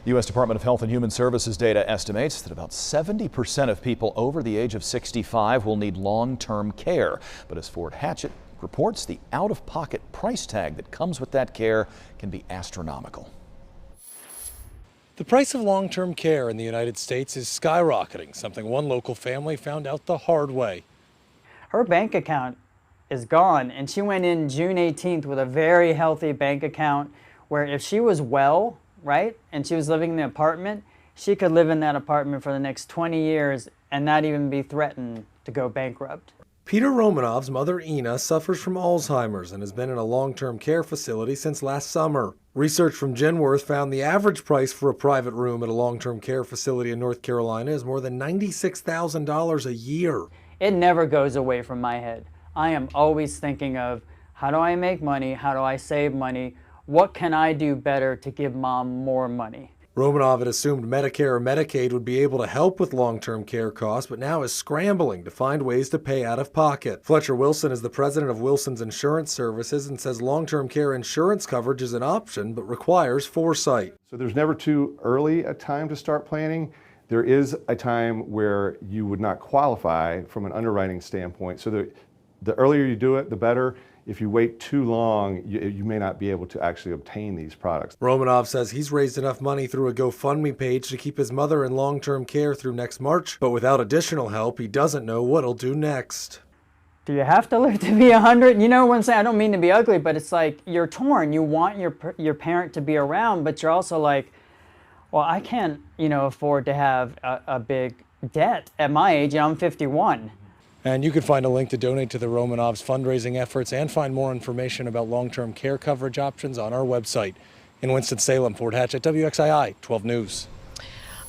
The U.S. Department of Health and Human Services data estimates that about 70% of people over the age of 65 will need long-term care. But as Fort Hatchett reports, the out-of-pocket price tag that comes with that care can be astronomical. The price of long-term care in the United States is skyrocketing, something one local family found out the hard way. Her bank account is gone, and she went in June 18th with a very healthy bank account where if she was well, right, and she was living in the apartment, she could live in that apartment for the next 20 years and not even be threatened to go bankrupt. Peter Romanov's mother, Ina, suffers from Alzheimer's and has been in a long-term care facility since last summer. Research from Genworth found the average price for a private room at a long-term care facility in North Carolina is more than $96,000 a year. It never goes away from my head. I am always thinking of, how do I make money? How do I save money? What can I do better to give mom more money? Romanov had assumed Medicare or Medicaid would be able to help with long-term care costs, but now is scrambling to find ways to pay out of pocket. Fletcher Wilson is the president of Wilson's Insurance Services and says long-term care insurance coverage is an option, but requires foresight. So there's never too early a time to start planning. There is a time where you would not qualify from an underwriting standpoint. So the earlier you do it, the better. If you wait too long, you may not be able to actually obtain these products. Romanov says he's raised enough money through a GoFundMe page to keep his mother in long-term care through next March, but without additional help, he doesn't know what he'll do next. Do you have to live to be 100? You know what I'm saying? I don't mean to be ugly, but it's like you're torn. You want your parent to be around, but you're also like, well, I can't, afford to have a big debt at my age. I'm 51. And you can find a link to donate to the Romanovs' fundraising efforts and find more information about long-term care coverage options on our website. In Winston-Salem, Fort Hatchett, WXII 12 News.